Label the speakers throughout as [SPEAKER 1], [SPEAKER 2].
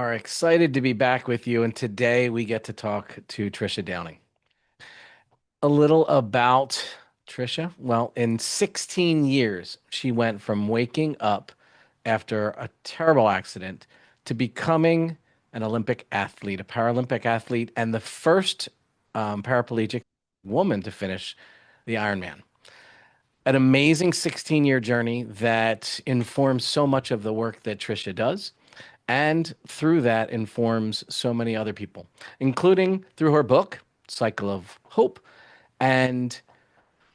[SPEAKER 1] Are excited to be back with you, and today we get to talk to Tricia Downing. A little about Tricia. Well, in 16 years, she went from waking up after a terrible accident to becoming an Olympic athlete, a Paralympic athlete, and the first paraplegic woman to finish the Ironman. An amazing 16-year journey that informs so much of the work that Tricia does. And through that informs so many other people, including through her book, Cycle of Hope. And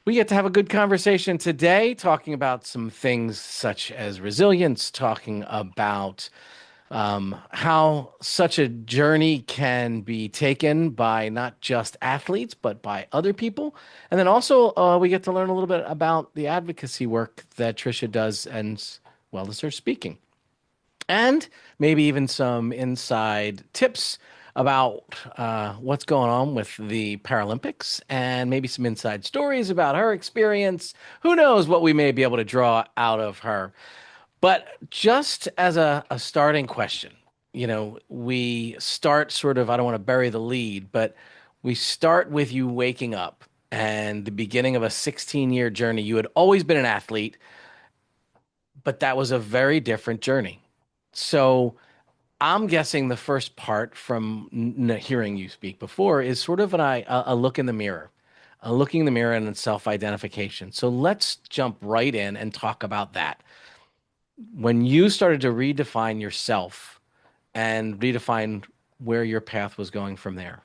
[SPEAKER 1] we get to have a good conversation today, talking about some things such as resilience, talking about how such a journey can be taken by not just athletes, but by other people. And then also, we get to learn a little bit about the advocacy work that Tricia does, and well as her speaking, and maybe even some inside tips about what's going on with the Paralympics, and maybe some inside stories about her experience. Who knows what we may be able to draw out of her. But just as a starting question, we start sort of, I don't want to bury the lead, but we start with you waking up and the beginning of a 16-year journey. You had always been an athlete, but that was a very different journey. So I'm guessing the first part from hearing you speak before is sort of a look in the mirror, a looking in the mirror and self-identification. So let's jump right in and talk about that. When you started to redefine yourself and redefine where your path was going from there.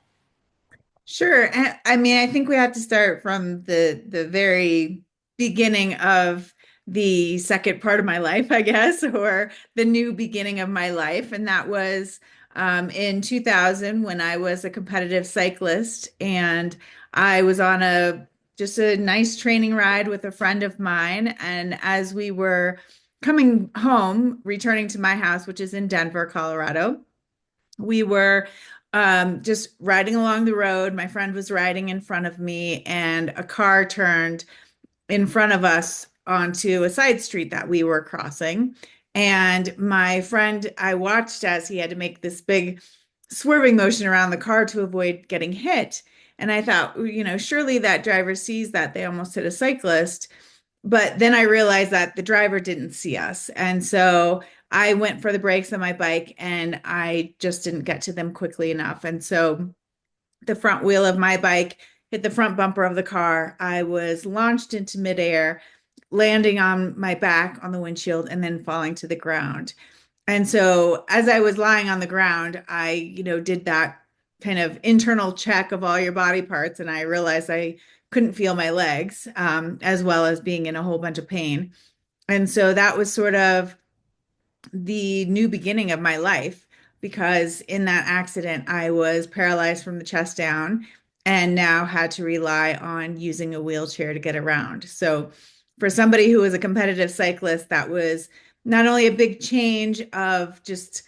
[SPEAKER 2] Sure. I mean, I think we have to start from the very beginning of the second part of my life, I guess, or the new beginning of my life. And that was in 2000 when I was a competitive cyclist and I was on a just a nice training ride with a friend of mine. And as we were coming home, returning to my house, which is in Denver, Colorado, we were just riding along the road. My friend was riding in front of me, and a car turned in front of us onto a side street that we were crossing. And my friend, I watched as he had to make this big swerving motion around the car to avoid getting hit. And I thought, surely that driver sees that they almost hit a cyclist. But then I realized that the driver didn't see us. And so I went for the brakes on my bike and I just didn't get to them quickly enough. And so the front wheel of my bike hit the front bumper of the car. I was launched into midair, landing on my back on the windshield and then falling to the ground. And so as I was lying on the ground, I, did that kind of internal check of all your body parts. And I realized I couldn't feel my legs, as well as being in a whole bunch of pain. And so that was sort of the new beginning of my life because in that accident, I was paralyzed from the chest down and now had to rely on using a wheelchair to get around. So, for somebody who was a competitive cyclist, that was not only a big change of just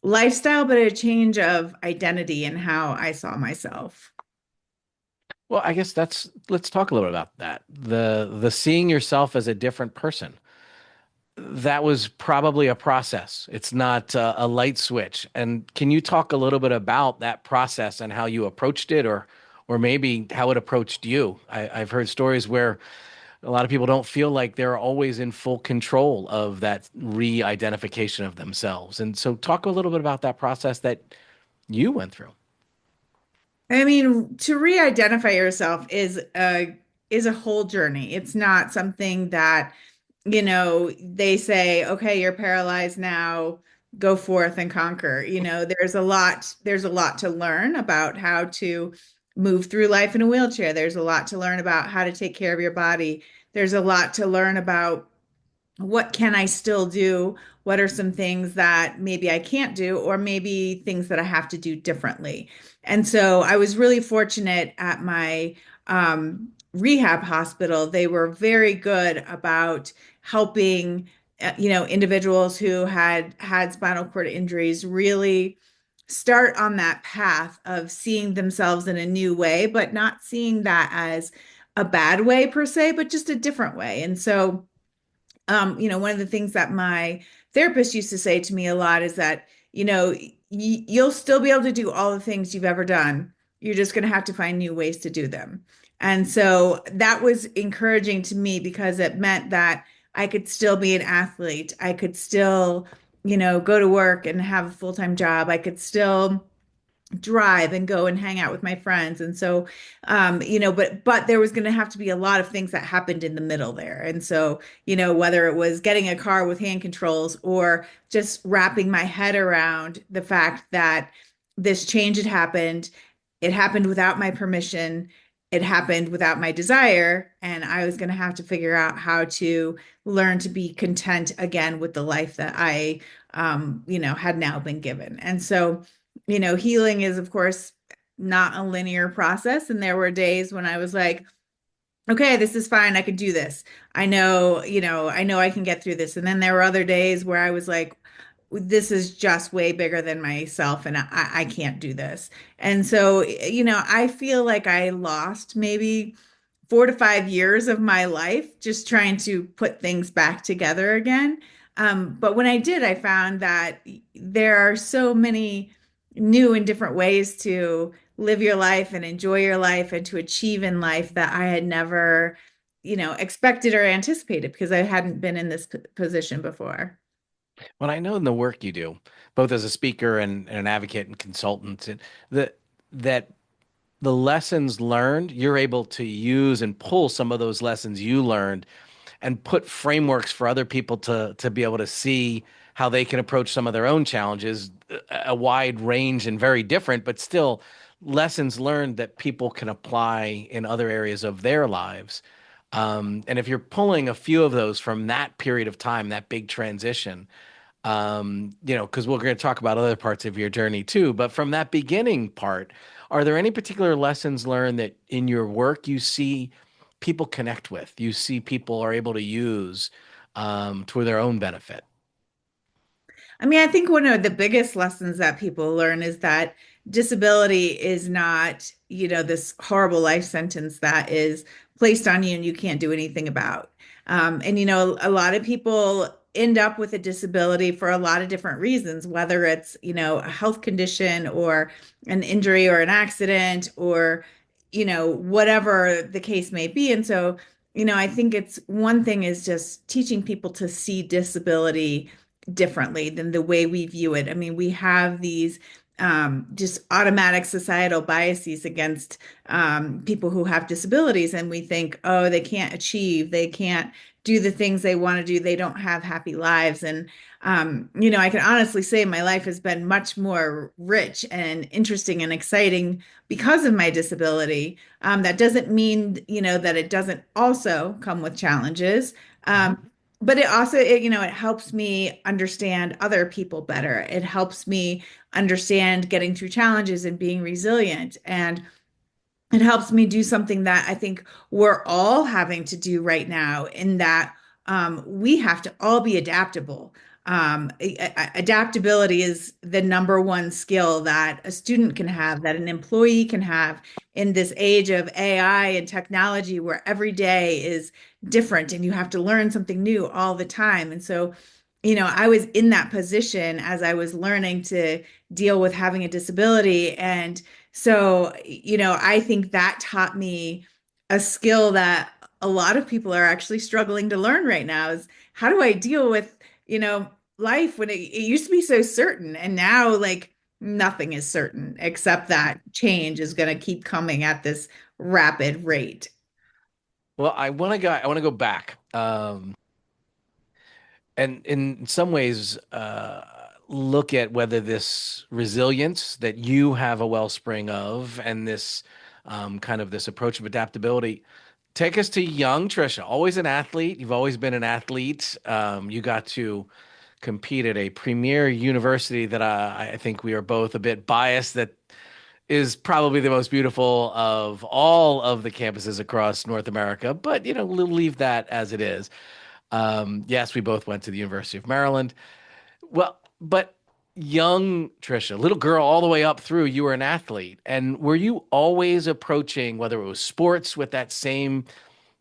[SPEAKER 2] lifestyle, but a change of identity and how I saw myself.
[SPEAKER 1] Well, I guess let's talk a little bit about that. The seeing yourself as a different person. That was probably a process. It's not a light switch. And can you talk a little bit about that process and how you approached it, or maybe how it approached you? I've heard stories where a lot of people don't feel like they're always in full control of that re-identification of themselves. And so talk a little bit about that process that you went through.
[SPEAKER 2] I mean, to re-identify yourself is a whole journey. It's not something that, they say, okay, you're paralyzed now, go forth and conquer. There's a lot to learn about how to move through life in a wheelchair. There's a lot to learn about how to take care of your body. There's a lot to learn about what can I still do? What are some things that maybe I can't do, or maybe things that I have to do differently? And so I was really fortunate at my rehab hospital. They were very good about helping, individuals who had had spinal cord injuries really start on that path of seeing themselves in a new way, but not seeing that as a bad way per se, but just a different way. And so one of the things that my therapist used to say to me a lot is that, you'll still be able to do all the things you've ever done. You're just going to have to find new ways to do them. And so that was encouraging to me because it meant that I could still be an athlete. I could still, go to work and have a full-time job. I could still drive and go and hang out with my friends. And so, but there was going to have to be a lot of things that happened in the middle there. And so, whether it was getting a car with hand controls or just wrapping my head around the fact that this change had happened, it happened without my permission. It happened without my desire, and I was going to have to figure out how to learn to be content again with the life that I, had now been given. And so, healing is, of course, not a linear process. And there were days when I was like, okay, this is fine. I can do this. I know I can get through this. And then there were other days where I was like, this is just way bigger than myself and I can't do this. And so, I feel like I lost maybe 4 to 5 years of my life just trying to put things back together again. But when I did, I found that there are so many new and different ways to live your life and enjoy your life and to achieve in life that I had never, expected or anticipated because I hadn't been in this position before.
[SPEAKER 1] Well, I know in the work you do, both as a speaker and an advocate and consultant, that that the lessons learned, you're able to use and pull some of those lessons you learned and put frameworks for other people to be able to see how they can approach some of their own challenges, a wide range and very different, but still lessons learned that people can apply in other areas of their lives. And if you're pulling a few of those from that period of time, that big transition, because we're going to talk about other parts of your journey too, but from that beginning part, are there any particular lessons learned that in your work you see people connect with, you see people are able to use to their own benefit?
[SPEAKER 2] I mean, I think one of the biggest lessons that people learn is that disability is not, this horrible life sentence that is placed on you and you can't do anything about. And, a lot of people end up with a disability for a lot of different reasons, whether it's, a health condition or an injury or an accident or, whatever the case may be. And so, I think it's one thing is just teaching people to see disability differently than the way we view it. I mean, we have these just automatic societal biases against people who have disabilities, and we think, oh, they can't achieve, they can't do the things they want to do, they don't have happy lives. And I can honestly say my life has been much more rich and interesting and exciting because of my disability. That doesn't mean, that it doesn't also come with challenges.
[SPEAKER 1] Mhm.
[SPEAKER 2] But it also, it helps me understand other people better. It helps me understand getting through challenges and being resilient. And it helps me do something that I think we're all having to do right now, in that we have to all be adaptable. Adaptability is the number one skill that a student can have, that an employee can have in this age of AI and technology where every day is different and you have to learn something new all the time. And so, I was in that position as I was learning to deal with having a disability. And so, I think that taught me a skill that a lot of people are actually struggling to learn right now is how do I deal with, life when it used to be so certain and now like nothing is certain except that change is going to keep coming at this rapid rate.
[SPEAKER 1] Well, I want to go back. And in some ways, look at whether this resilience that you have a wellspring of and this kind of this approach of adaptability. Take us to young Tricia, always an athlete. You've always been an athlete. You got to compete at a premier university that I think we are both a bit biased that is probably the most beautiful of all of the campuses across North America. But, we'll leave that as it is. Yes, we both went to the University of Maryland. Well, but young Tricia, little girl, all the way up through, you were an athlete. And were you always approaching, whether it was sports, with that same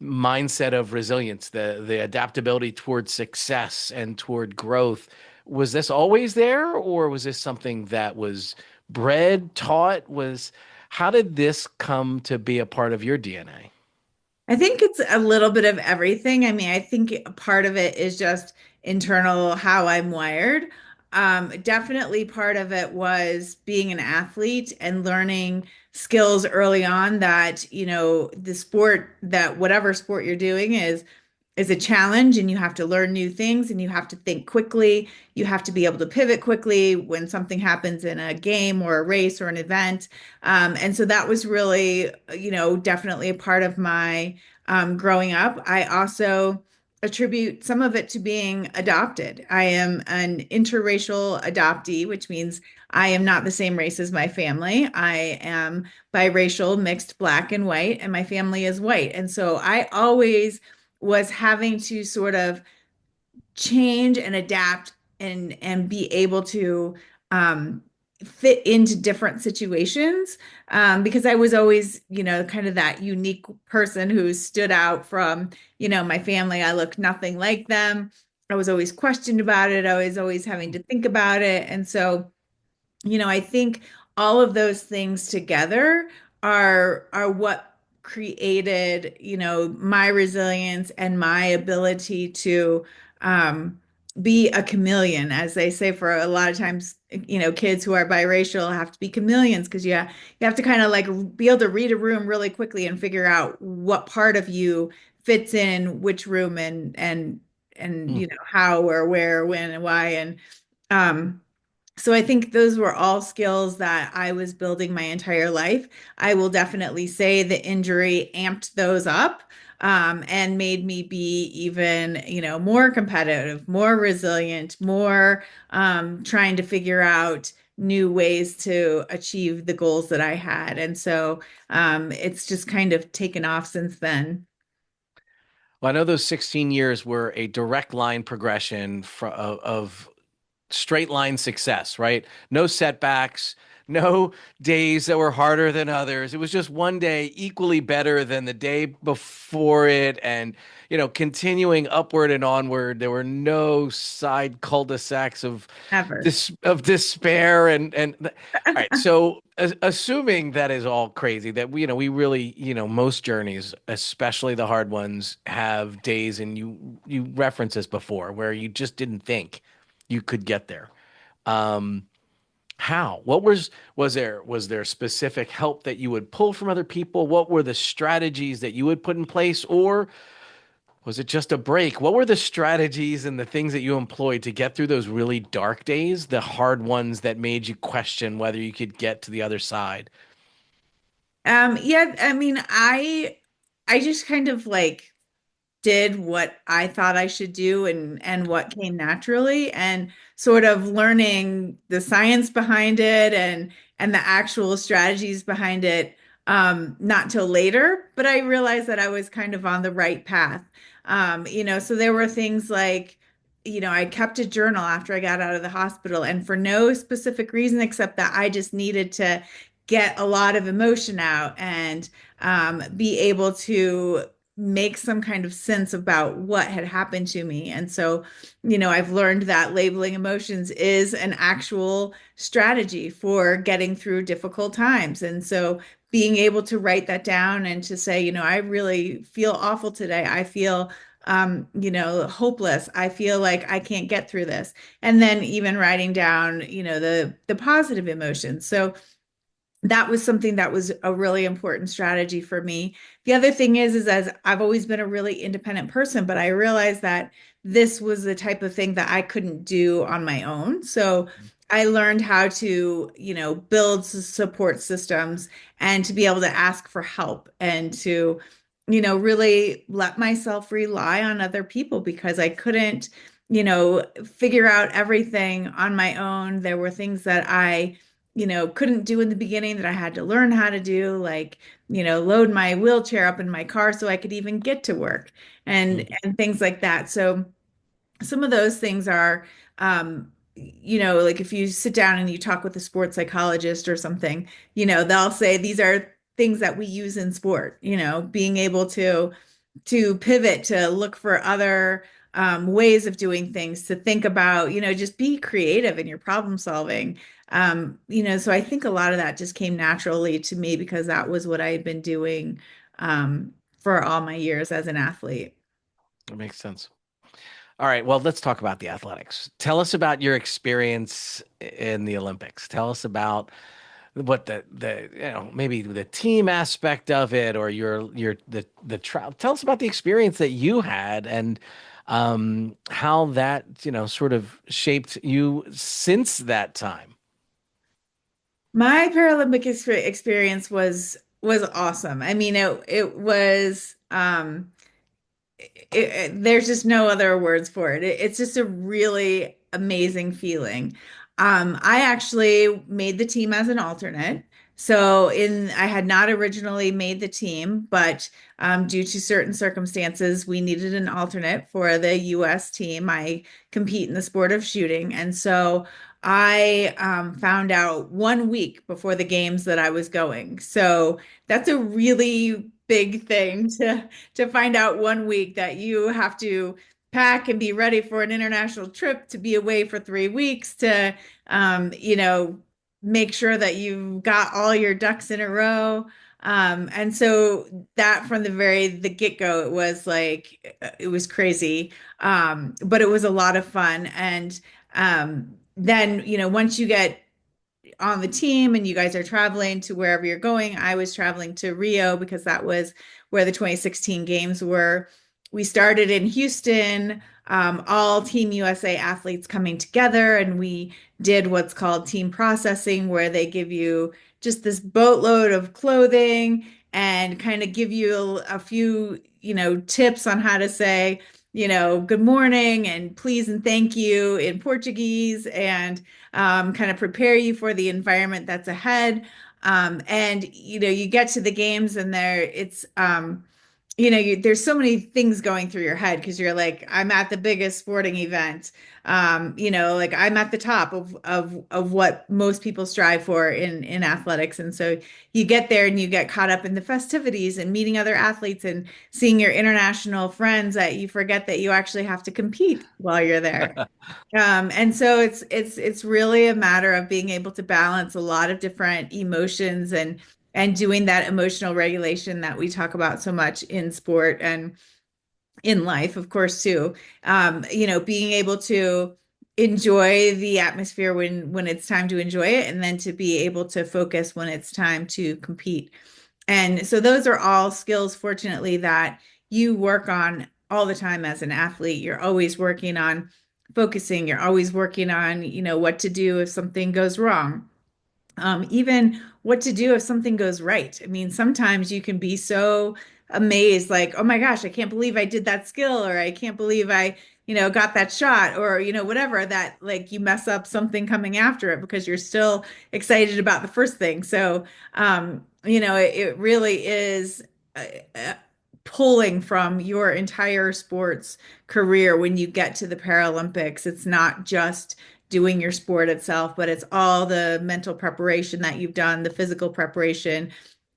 [SPEAKER 1] mindset of resilience, the adaptability toward success and toward growth? Was this always there, or was this something that was bred, taught? How did this come to be a part of your DNA?
[SPEAKER 2] I think it's a little bit of everything. I mean, I think a part of it is just internal how I'm wired. Definitely part of it was being an athlete and learning skills early on that, the sport that whatever sport you're doing is a challenge and you have to learn new things and you have to think quickly. You have to be able to pivot quickly when something happens in a game or a race or an event. And so that was really, definitely a part of my growing up. I also attribute some of it to being adopted. I am an interracial adoptee, which means I am not the same race as my family. I am biracial, mixed black and white, and my family is white. And so I always was having to sort of change and adapt and be able to um, fit into different situations because I was always, kind of that unique person who stood out from, my family. I looked nothing like them. I was always questioned about it. I was always having to think about it. And so I think all of those things together are what created, my resilience and my ability to um, be a chameleon, as they say. For a lot of times, kids who are biracial have to be chameleons because you have to kind of like be able to read a room really quickly and figure out what part of you fits in which room and
[SPEAKER 1] Hmm.
[SPEAKER 2] how or where, when, and why. And um so I think those were all skills that I was building my entire life. I will definitely say the injury amped those up, and made me be even, more competitive, more resilient, more trying to figure out new ways to achieve the goals that I had. And so it's just kind of taken off since then.
[SPEAKER 1] Well, I know those 16 years were a direct line progression of straight line success, right? No setbacks, no days that were harder than others. It was just one day equally better than the day before it. And, continuing upward and onward. There were no side cul-de-sacs
[SPEAKER 2] Ever.
[SPEAKER 1] of despair and all right. So assuming that is all crazy, that we really, most journeys, especially the hard ones, have days, and you referenced this before, where you just didn't think you could get there. Um, how? What was there specific help that you would pull from other people? What were the strategies that you would put in place, or was it just a break? What were the strategies and the things that you employed to get through those really dark days, the hard ones that made you question whether you could get to the other side?
[SPEAKER 2] Yeah, I mean, I just kind of like did what I thought I should do and what came naturally and sort of learning the science behind it and the actual strategies behind it not till later, but I realized that I was kind of on the right path. So there were things like, I kept a journal after I got out of the hospital and for no specific reason except that I just needed to get a lot of emotion out and be able to make some kind of sense about what had happened to me. And so, I've learned that labeling emotions is an actual strategy for getting through difficult times. And so, being able to write that down and to say, I really feel awful today. I feel hopeless. I feel like I can't get through this. And then even writing down, the positive emotions. So that was something that was a really important strategy for me. The other thing is as I've always been a really independent person, but I realized that this was the type of thing that I couldn't do on my own. So I learned how to, build support systems and to be able to ask for help and to, really let myself rely on other people because I couldn't, figure out everything on my own. There were things that I couldn't do in the beginning that I had to learn how to do, like, load my wheelchair up in my car so I could even get to work and things like that. So some of those things are, like if you sit down and you talk with a sports psychologist or something, they'll say these are things that we use in sport, being able to pivot, to look for other ways of doing things, to think about, just be creative in your problem solving. So I think a lot of that just came naturally to me because that was what I had been doing for all my years as an athlete.
[SPEAKER 1] That makes sense. All right, well, let's talk about the athletics. Tell us about your experience in the Olympics. Tell us about what maybe the team aspect of it, or the trial. Tell us about the experience that you had, and how that sort of shaped you since that time.
[SPEAKER 2] My Paralympic experience was awesome. I mean, it was there's just no other words for it. It's just a really amazing feeling. I actually made the team as an alternate. So I had not originally made the team, but due to certain circumstances, we needed an alternate for the U.S. team. I compete in the sport of shooting, and so I found out 1 week before the games that I was going. So that's a really big thing to find out 1 week that you have to pack and be ready for an international trip, to be away for 3 weeks, to um, you know make sure that you've got all your ducks in a row. And so that from the get-go, it was like it was crazy. But it was a lot of fun. And then, once you get on the team and you guys are traveling to wherever you're going. I was traveling to Rio because that was where the 2016 games were. We started in Houston, all Team USA athletes coming together, and we did what's called team processing, where they give you just this boatload of clothing and kind of give you a few, tips on how to say, good morning and please and thank you in Portuguese, and kind of prepare you for the environment that's ahead. And you get to the games and there's so many things going through your head because you're like, I'm at the biggest sporting event. Like I'm at the top of what most people strive for in athletics. And so you get there and you get caught up in the festivities and meeting other athletes and seeing your international friends, that you forget that you actually have to compete while you're there. And so it's really a matter of being able to balance a lot of different emotions, and doing that emotional regulation that we talk about so much in sport and in life, of course, too. Being able to enjoy the atmosphere when it's time to enjoy it, and then to be able to focus when it's time to compete. And so those are all skills, fortunately, that you work on all the time as an athlete. You're always working on focusing. You're always working on, what to do if something goes wrong. Even what to do if something goes right. I mean, sometimes you can be so amazed, like, oh my gosh, I can't believe I did that skill, or I can't believe I, got that shot, or, whatever, that like you mess up something coming after it because you're still excited about the first thing. So, it really is uh, uh, pulling from your entire sports career when you get to the Paralympics. It's not just doing your sport itself, but it's all the mental preparation that you've done, the physical preparation,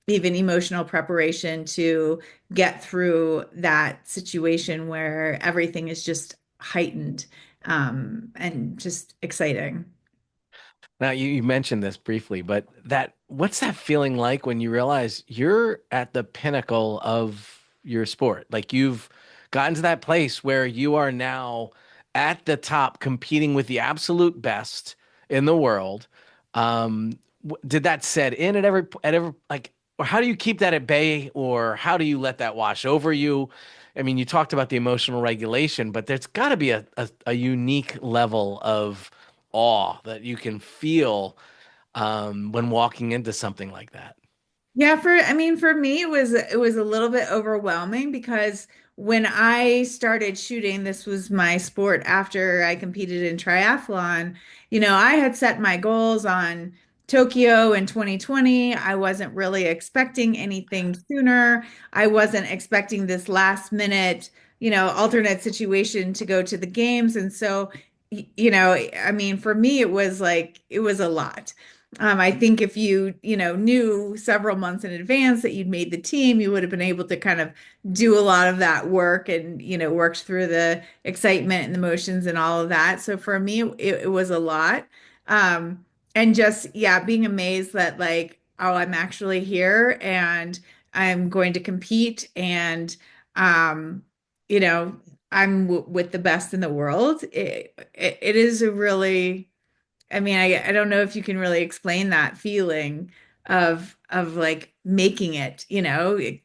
[SPEAKER 2] even emotional preparation to get through that situation where everything is just heightened, and just exciting.
[SPEAKER 1] Now you mentioned this briefly, but what's that feeling like when you realize you're at the pinnacle of your sport? Like you've gotten to that place where you are now at the top competing with the absolute best in the world. Did that set in at every like, or how do you keep that at bay, or how do you let that wash over you? I mean, you talked about the emotional regulation, but there's got to be a unique level of awe that you can feel when walking into something like that.
[SPEAKER 2] Yeah, I mean, for me, it was a little bit overwhelming because when I started shooting, this was my sport after I competed in triathlon. I had set my goals on Tokyo in 2020. I wasn't really expecting anything sooner. I wasn't expecting this last minute, alternate situation to go to the games. And so, I mean, for me, it was like it was a lot. I think if knew several months in advance that you'd made the team, you would have been able to kind of do a lot of that work and, worked through the excitement and the emotions and all of that. So for me, it was a lot. And just, yeah, being amazed that like, oh, I'm actually here and I'm going to compete and, um, you know, I'm w with the best in the world. It is a really, I mean, I don't know if you can really explain that feeling of like making it,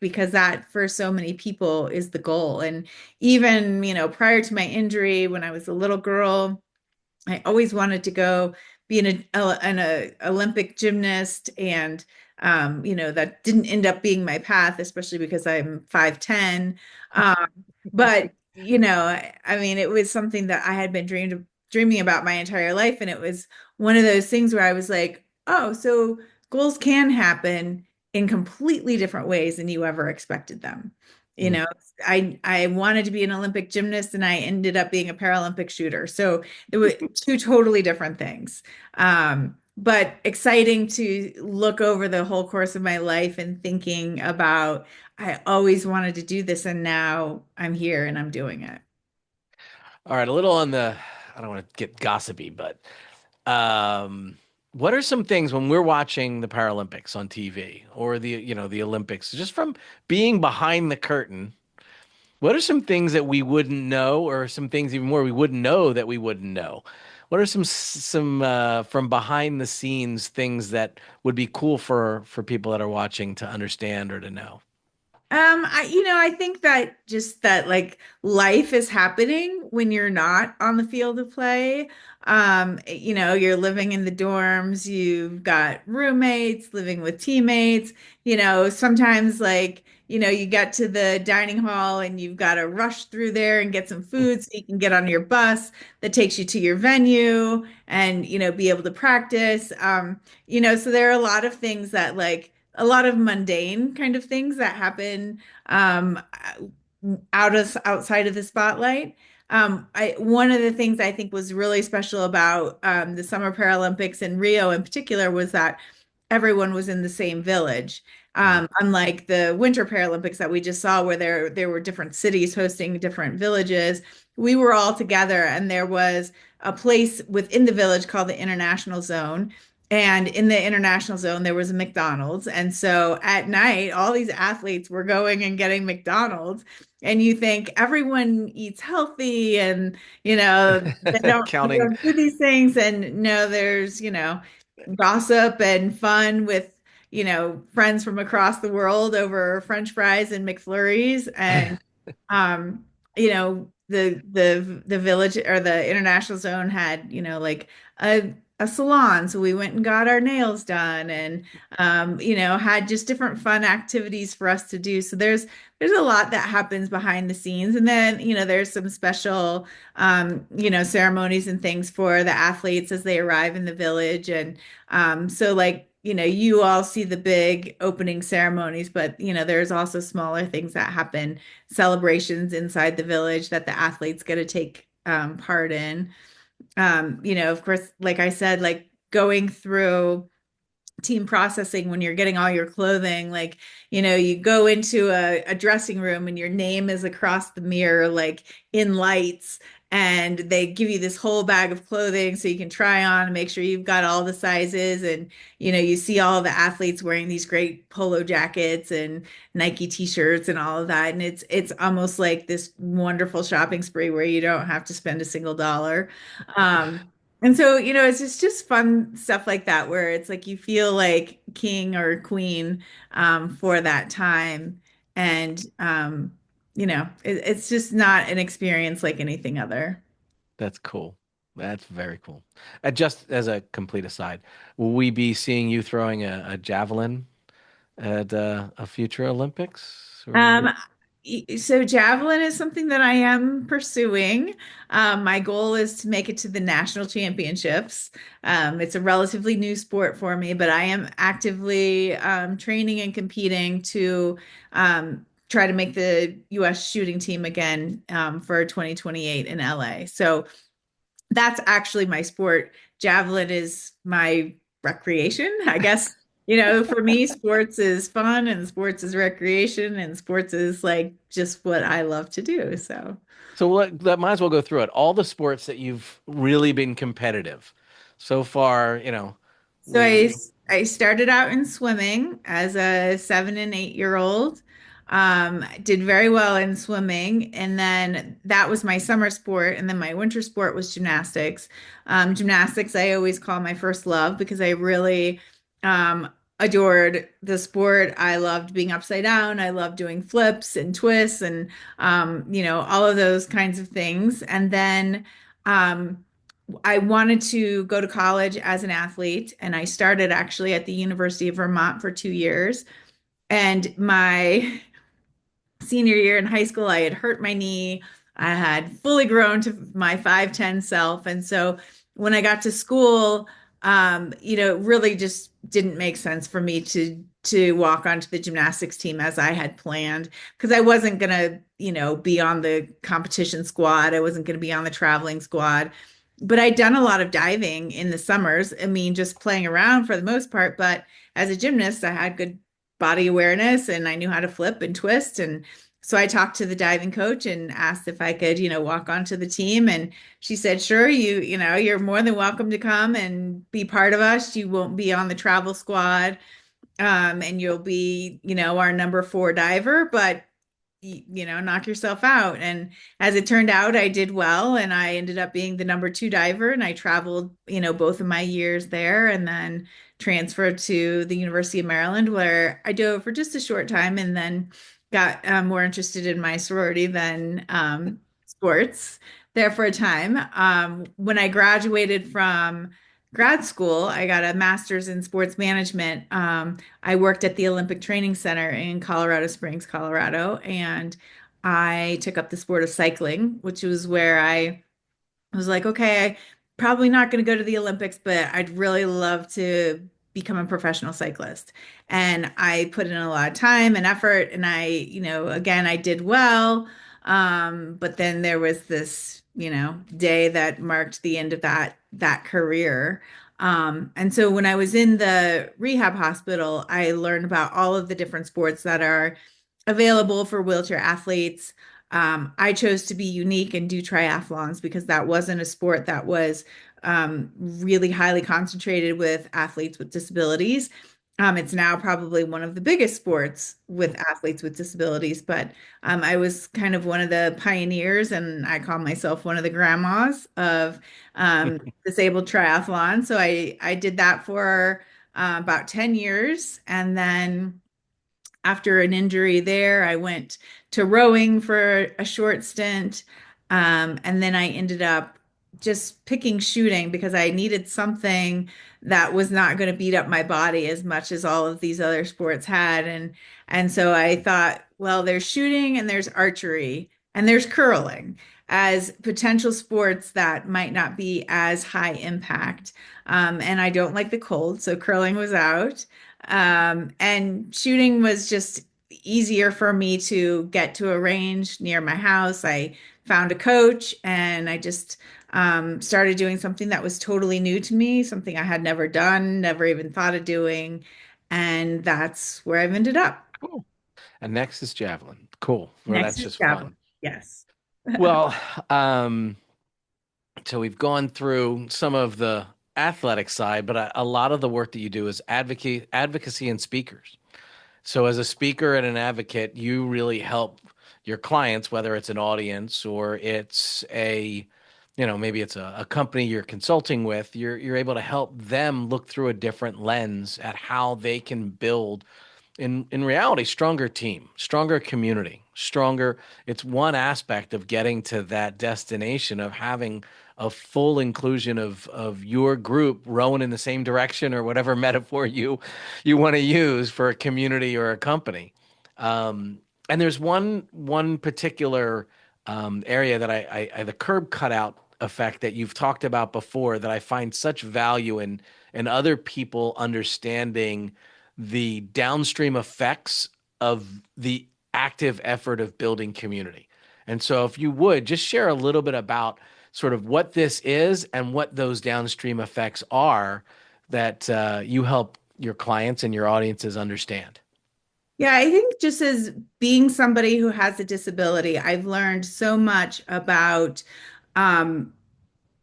[SPEAKER 2] because that for so many people is the goal. And even, prior to my injury, when I was a little girl, I always wanted to go be an Olympic gymnast, and that didn't end up being my path, especially because I'm 5'10". Um, but I mean, it was something that I had been dreaming about my entire life, and it was one of those things where I was like, oh, so goals can happen in completely different ways than you ever expected them. You
[SPEAKER 1] Mm.
[SPEAKER 2] know, I wanted to be an Olympic gymnast, and I ended up being a Paralympic shooter. So it was two totally different things. But exciting to look over the whole course of my life and thinking about, I always wanted to do this, and now I'm here and I'm doing it.
[SPEAKER 1] All right, a little on the, I don't want to get gossipy, but um, what are some things when we're watching the Paralympics on TV or the Olympics, just from being behind the curtain? What are some things that we wouldn't know, or some things even more we wouldn't know that we wouldn't know? What are some from behind the scenes things that would be cool for people that are watching to understand or to know?
[SPEAKER 2] I think that just that like life is happening when you're not on the field of play. You're living in the dorms, you've got roommates, living with teammates, sometimes like, you get to the dining hall and you've got to rush through there and get some food so you can get on your bus that takes you to your venue and, be able to practice. So there are a lot of things that like a lot of mundane kind of things that happen um, outside of the spotlight. One of the things I think was really special about the Summer Paralympics in Rio in particular was that everyone was in the same village.
[SPEAKER 1] Mm.
[SPEAKER 2] Unlike the Winter Paralympics that we just saw, where there were different cities hosting different villages, we were all together, and there was a place within the village called the International Zone. And in the international zone, there was a McDonald's. And so at night, all these athletes were going and getting McDonald's. And you think everyone eats healthy and, they
[SPEAKER 1] Counting.
[SPEAKER 2] don't do these things. And no, there's, gossip and fun with, friends from across the world over French fries and McFlurries. And the village or the international zone had, like a salon. So we went and got our nails done and had just different fun activities for us to do. So there's a lot that happens behind the scenes. And then, there's some special ceremonies and things for the athletes as they arrive in the village. And so like you all see the big opening ceremonies, but there's also smaller things that happen, celebrations inside the village that the athletes get to take part in. Of course, like I said, like going through team processing when you're getting all your clothing, like, you go into a dressing room and your name is across the mirror, like in lights, and they give you this whole bag of clothing so you can try on and make sure you've got all the sizes. And, you see all the athletes wearing these great polo jackets and Nike t-shirts and all of that. And it's almost like this wonderful shopping spree where you don't have to spend a single dollar. And so, it's just fun stuff like that where it's like you feel like king or queen for that time. And, it's just not an experience like anything other.
[SPEAKER 1] That's cool. That's very cool. Just as a complete aside, will we be seeing you throwing a javelin at a future Olympics? Or
[SPEAKER 2] Um, so javelin is something that I am pursuing. My goal is to make it to the national championships. It's a relatively new sport for me, but I am actively training and competing to try to make the U.S. shooting team again for 2028 in LA. So that's actually my sport. Javelin is my recreation. I guess, for me, sports is fun and sports is recreation and sports is like just what I love to do. So.
[SPEAKER 1] So that might as well go through it. All the sports that you've really been competitive so far,
[SPEAKER 2] So
[SPEAKER 1] we
[SPEAKER 2] I started out in swimming as a 7 and 8 year old. Did very well in swimming, and then that was my summer sport, and then my winter sport was gymnastics. Gymnastics I always call my first love because I really adored the sport. I loved being upside down. I loved doing flips and twists and all of those kinds of things. And then um, I wanted to go to college as an athlete, and I started actually at the University of Vermont for 2 years. And my senior year in high school, I had hurt my knee. I had fully grown to my 5'10" self. And so when I got to school, it really just didn't make sense for me to walk onto the gymnastics team as I had planned because I wasn't gonna, be on the competition squad. I wasn't gonna be on the traveling squad. But I'd done a lot of diving in the summers. I mean, just playing around for the most part. But as a gymnast, I had good body awareness and I knew how to flip and twist. And so I talked to the diving coach and asked if I could, walk onto the team. And she said, sure, you're more than welcome to come and be part of us. You won't be on the travel squad. And you'll be, our number 4 diver, but knock yourself out. And as it turned out, I did well and I ended up being the number 2 diver and I traveled, both of my years there and then transferred to the University of Maryland where I dove for just a short time and then got more interested in my sorority than sports there for a time. When I graduated from grad school, I got a master's in sports management. I worked at the Olympic Training Center in Colorado Springs, Colorado, and I took up the sport of cycling, which was where I was like, okay, probably not going to go to the Olympics, but I'd really love to become a professional cyclist. And I put in a lot of time and effort, and again, I did well. But then there was this, day that marked the end of that career. And so when I was in the rehab hospital, I learned about all of the different sports that are available for wheelchair athletes. I chose to be unique and do triathlons because that wasn't a sport that was really highly concentrated with athletes with disabilities. It's now probably one of the biggest sports with athletes with disabilities, but I was kind of one of the pioneers, and I call myself one of the grandmas of disabled triathlon. So I did that for about 10 years, and then after an injury there, I went to rowing for a short stint. And then I ended up just picking shooting because I needed something that was not going to beat up my body as much as all of these other sports had. And so I thought, well, there's shooting and there's archery and there's curling as potential sports that might not be as high impact. And I don't like the cold, so curling was out. And shooting was just easier for me to get to a range near my house. I found a coach and I just started doing something that was totally new to me, something I had never done, never even thought of doing. And that's where I've ended up.
[SPEAKER 1] cool. And next is javelin. Cool. Well,
[SPEAKER 2] Next
[SPEAKER 1] that's
[SPEAKER 2] is
[SPEAKER 1] just
[SPEAKER 2] javelin.
[SPEAKER 1] fun.
[SPEAKER 2] Yes.
[SPEAKER 1] Well, so we've gone through some of the athletic side, but a lot of the work that you do is advocacy and speakers. So as a speaker and an advocate, you really help your clients, whether it's an audience or it's maybe it's a company you're consulting with, you're able to help them look through a different lens at how they can build in reality, stronger team, stronger community, stronger. It's one aspect of getting to that destination of having a full inclusion of your group rowing in the same direction or whatever metaphor you want to use for a community or a company. And there's one particular area that I the curb cutout effect that you've talked about before that I find such value in other people understanding the downstream effects of the active effort of building community. And so if you would just share a little bit about sort of what this is and what those downstream effects are that you help your clients and your audiences understand?
[SPEAKER 2] Yeah, I think just as being somebody who has a disability, I've learned so much about um,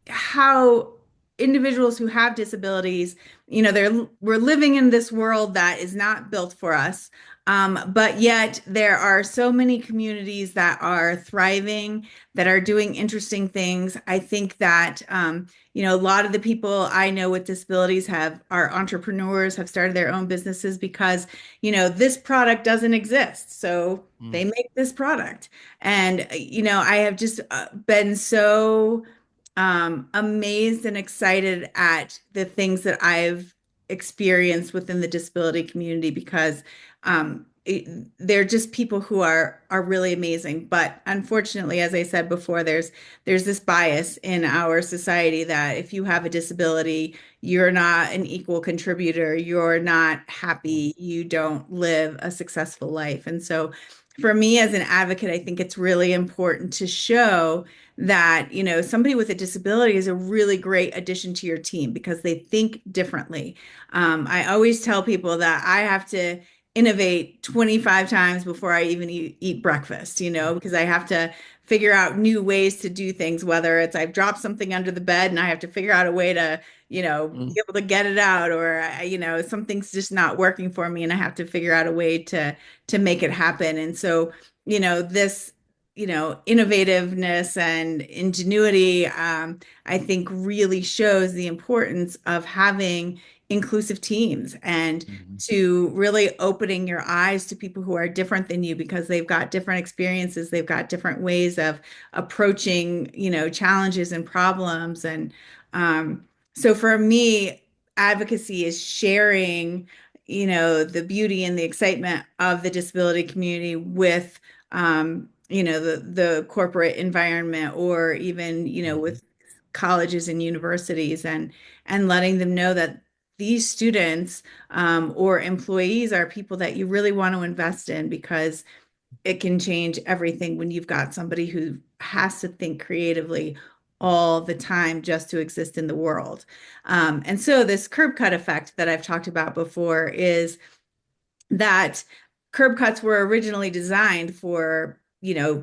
[SPEAKER 2] how individuals who have disabilities, we're living in this world that is not built for us. But yet there are so many communities that are thriving, that are doing interesting things. I think that a lot of the people I know with disabilities are entrepreneurs, have started their own businesses because, this product doesn't exist. So
[SPEAKER 1] Mm,
[SPEAKER 2] they make this product. And, I have just been so amazed and excited at the things that I've experienced within the disability community because they're just people who are really amazing. But unfortunately, as I said before, there's this bias in our society that if you have a disability, you're not an equal contributor, you're not
[SPEAKER 1] mm,
[SPEAKER 2] happy, you don't live a successful life. And so for me as an advocate, I think it's really important to show that, somebody with a disability is a really great addition to your team because they think differently. I always tell people that I have to innovate 25 times before I even eat breakfast, because I have to figure out new ways to do things, whether it's I've dropped something under the bed and I have to figure out a way to, be
[SPEAKER 1] mm,
[SPEAKER 2] able to get it out, or, something's just not working for me and I have to figure out a way to make it happen. And so, this innovativeness and ingenuity, I think really shows the importance of having inclusive teams and
[SPEAKER 1] mhm,
[SPEAKER 2] to really opening your eyes to people who are different than you because they've got different experiences, they've got different ways of approaching, challenges and problems. And so for me, advocacy is sharing, the beauty and the excitement of the disability community with the corporate environment or even,
[SPEAKER 1] mhm,
[SPEAKER 2] with colleges and universities and letting them know that these students or employees are people that you really want to invest in because it can change everything when you've got somebody who has to think creatively all the time just to exist in the world. And so this curb cut effect that I've talked about before is that curb cuts were originally designed for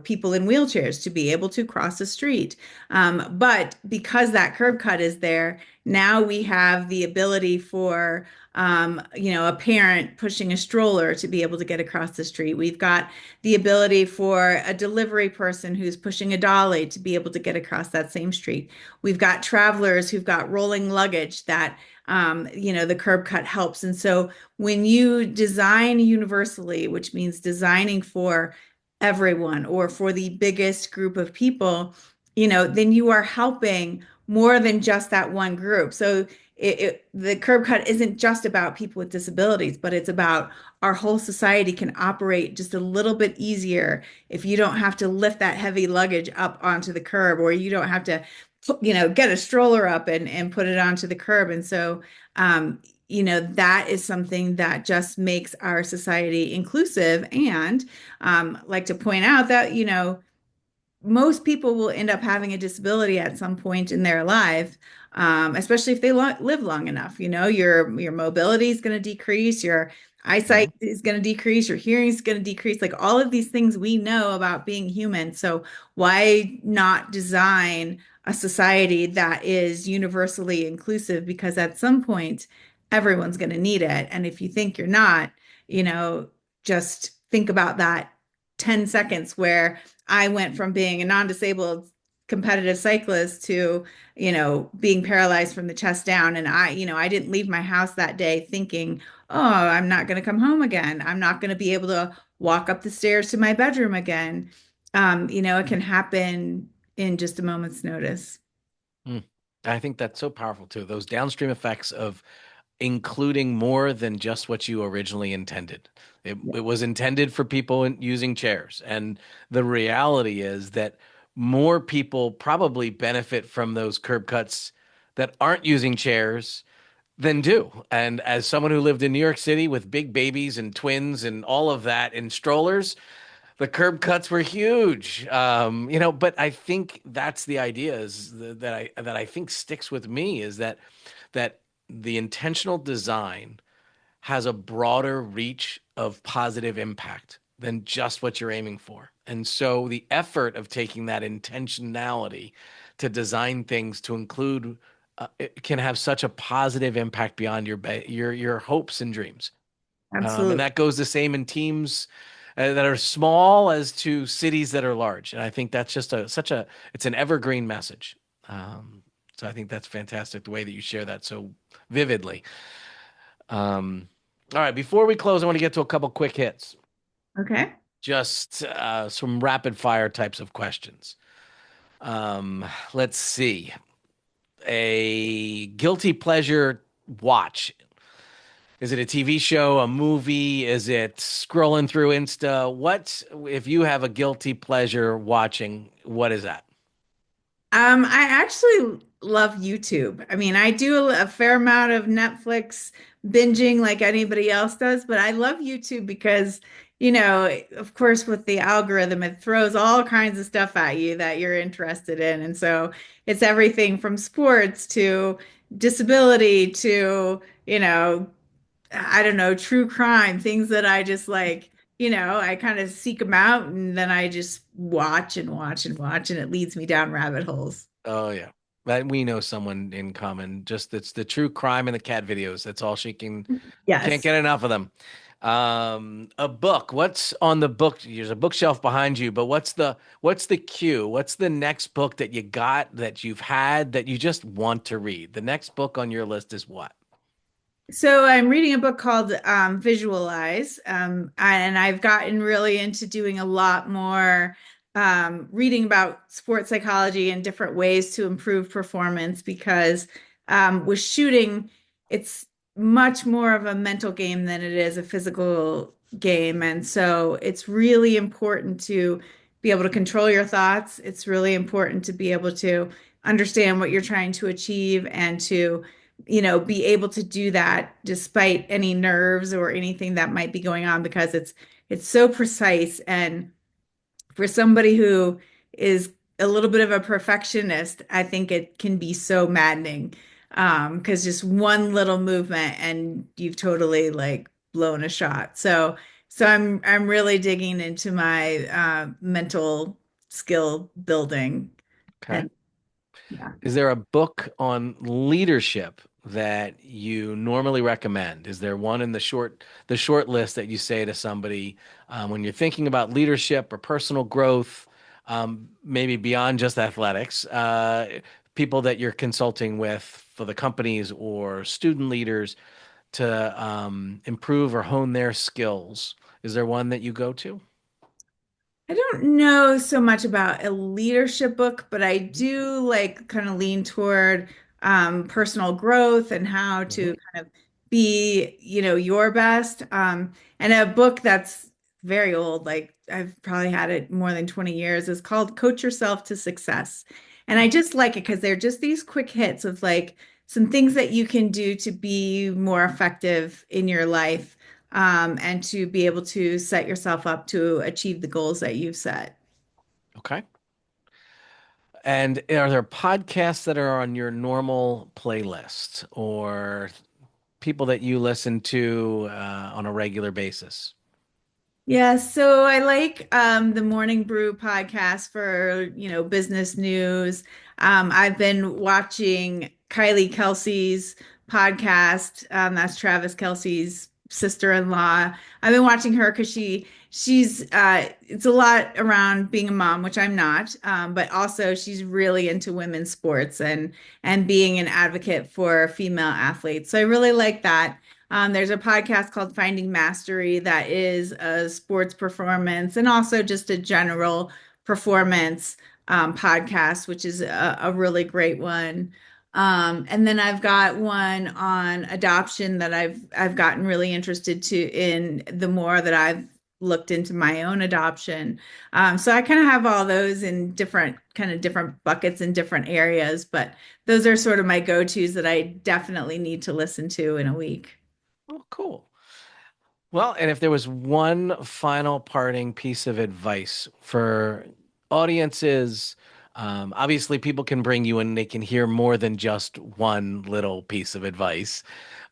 [SPEAKER 2] people in wheelchairs to be able to cross the street, but because that curb cut is there now we have the ability for a parent pushing a stroller to be able to get across the street. We've got the ability for a delivery person who's pushing a dolly to be able to get across that same street. We've got travelers who've got rolling luggage that the curb cut helps. And so when you design universally, which means designing for everyone or for the biggest group of people, then you are helping more than just that one group. So the curb cut isn't just about people with disabilities, but it's about our whole society can operate just a little bit easier if you don't have to lift that heavy luggage up onto the curb, or you don't have to, get a stroller up and put it onto the curb. And so, that is something that just makes our society inclusive. And like to point out that, most people will end up having a disability at some point in their life, especially if they live long enough. Your mobility is going to decrease, your eyesight
[SPEAKER 1] mhm,
[SPEAKER 2] is going to decrease, your hearing is going to decrease, like all of these things we know about being human. So why not design a society that is universally inclusive? Because at some point, everyone's going to need it. And if you think you're not, you know, just think about that 10 seconds where I went from being a non-disabled competitive cyclist to, being paralyzed from the chest down. And I didn't leave my house that day thinking, oh, I'm not going to come home again. I'm not going to be able to walk up the stairs to my bedroom again. It can happen in just a moment's notice.
[SPEAKER 1] mm. I think that's so powerful too. Those downstream effects of including more than just what you originally intended. It was intended for people using chairs. And the reality is that more people probably benefit from those curb cuts that aren't using chairs than do. And as someone who lived in New York City with big babies and twins and all of that in strollers, the curb cuts were huge. But I think that's the idea is that I think sticks with me is that the intentional design has a broader reach of positive impact than just what you're aiming for. And so the effort of taking that intentionality to design things to include it can have such a positive impact beyond your hopes and dreams. And
[SPEAKER 2] Absolutely.
[SPEAKER 1] that goes the same in teams that are small as to cities that are large. And I think that's just it's an evergreen message. Um, so I think that's fantastic the way that you share that so vividly. All right, before we close, I want to get to a couple quick hits.
[SPEAKER 2] Okay.
[SPEAKER 1] Just some rapid fire types of questions. Um, let's see. A guilty pleasure watch. Is it a TV show, a movie? Is it scrolling through Insta? What, if you have a guilty pleasure watching, what is that?
[SPEAKER 2] I actually love YouTube. I mean, I do a fair amount of Netflix binging like anybody else does, but I love YouTube because, of course, with the algorithm, it throws all kinds of stuff at you that you're interested in. And so it's everything from sports to disability to, I don't know, true crime, things that I just like, I kind of seek them out and then I just watch and watch and watch, and it leads me down rabbit holes.
[SPEAKER 1] Oh yeah. That we know someone in common. Just it's the true crime and the cat videos. That's all she can't
[SPEAKER 2] Yes.
[SPEAKER 1] get enough of them. A book. What's on the book? There's a bookshelf behind you, but what's the cue? What's the next book that you got that you've had that you just want to read? The next book on your list is what?
[SPEAKER 2] So I'm reading a book called Visualize, and I've gotten really into doing a lot more reading about sports psychology and different ways to improve performance because with shooting, it's much more of a mental game than it is a physical game. And so it's really important to be able to control your thoughts. It's really important to be able to understand what you're trying to achieve and to be able to do that despite any nerves or anything that might be going on because it's so precise. And for somebody who is a little bit of a perfectionist, I think it can be so maddening. Because just one little movement and you've totally like blown a shot. So I'm really digging into my mental skill building.
[SPEAKER 1] Okay.
[SPEAKER 2] And yeah.
[SPEAKER 1] Is there a book on leadership that you normally recommend? Is there one in the short list that you say to somebody when you're thinking about leadership or personal growth, maybe beyond just athletics, people that you're consulting with for the companies or student leaders to improve or hone their skills? Is there one that you go to?
[SPEAKER 2] I don't know so much about a leadership book, but I do like kind of lean toward personal growth and how to
[SPEAKER 1] Mhm.
[SPEAKER 2] kind of be, your best. And a book that's very old, like I've probably had it more than 20 years, is called Coach Yourself to Success. And I just like it because they're just these quick hits of like some things that you can do to be more effective in your life and to be able to set yourself up to achieve the goals that you've set.
[SPEAKER 1] Okay. And are there podcasts that are on your normal playlist or people that you listen to on a regular basis?
[SPEAKER 2] Yeah, so I like the Morning Brew podcast for, business news. I've been watching Kylie Kelsey's podcast. That's Travis Kelsey's sister-in-law. I've been watching her because she's it's a lot around being a mom, which I'm not, but also she's really into women's sports and being an advocate for female athletes. So I really like that. There's a podcast called Finding Mastery that is a sports performance and also just a general performance podcast, which is a really great one. And then I've got one on adoption that I've gotten really interested to in the more that I've looked into my own adoption. So I kind of have all those in different buckets in different areas, but those are sort of my go-tos that I definitely need to listen to in a week.
[SPEAKER 1] Oh, cool. Well, and if there was one final parting piece of advice for audiences, Obviously, people can bring you in, they can hear more than just one little piece of advice.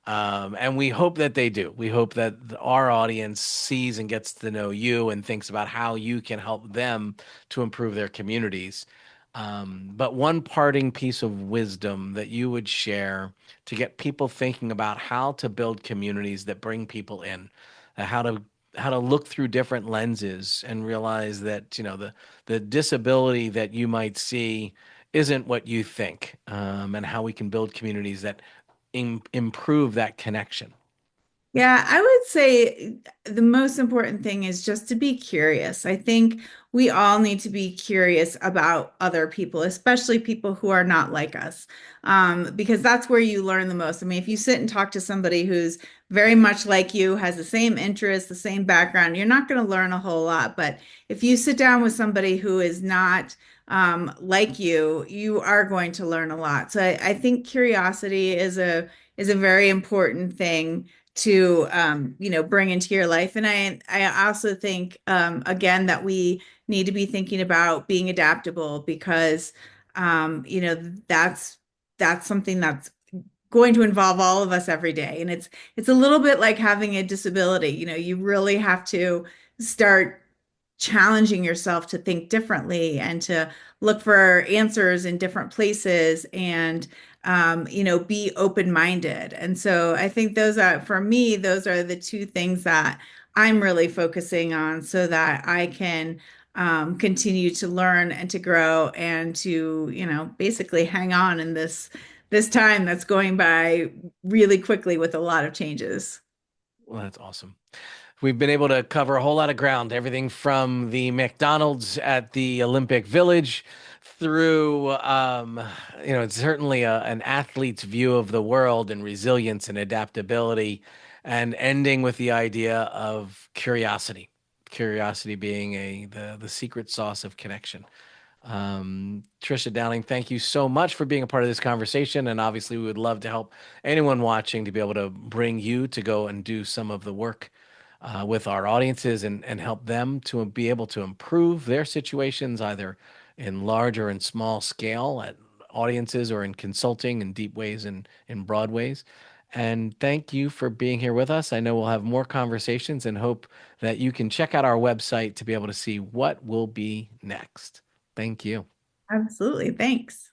[SPEAKER 1] And we hope that they do. We hope that our audience sees and gets to know you and thinks about how you can help them to improve their communities. But one parting piece of wisdom that you would share to get people thinking about how to build communities that bring people in, how to look through different lenses and realize that, the disability that you might see isn't what you think, and how we can build communities that improve that connection.
[SPEAKER 2] Yeah, I would say the most important thing is just to be curious. I think we all need to be curious about other people, especially people who are not like us, because that's where you learn the most. I mean, if you sit and talk to somebody who's very much like you, has the same interests, the same background, you're not going to learn a whole lot. But if you sit down with somebody who is not like you are going to learn a lot. So I think curiosity is a very important thing to bring into your life. And I also think again that we need to be thinking about being adaptable because you know that's something that's going to involve all of us every day. And it's a little bit like having a disability. You really have to start challenging yourself to think differently and to look for answers in different places and be open-minded. And so I think those are, for me, those are the two things that I'm really focusing on so that I can continue to learn and to grow and to, basically hang on in this time that's going by really quickly with a lot of changes.
[SPEAKER 1] Well, that's awesome. We've been able to cover a whole lot of ground, everything from the McDonald's at the Olympic Village through, it's certainly an athlete's view of the world and resilience and adaptability, and ending with the idea of curiosity. Curiosity being the secret sauce of connection. Tricia Downing, thank you so much for being a part of this conversation. And obviously, we would love to help anyone watching to be able to bring you to go and do some of the work with our audiences and help them to be able to improve their situations, either in large or in small scale at audiences or in consulting in deep ways and in broad ways. And thank you for being here with us. I know we'll have more conversations and hope that you can check out our website to be able to see what will be next. Thank you.
[SPEAKER 2] Absolutely. Thanks.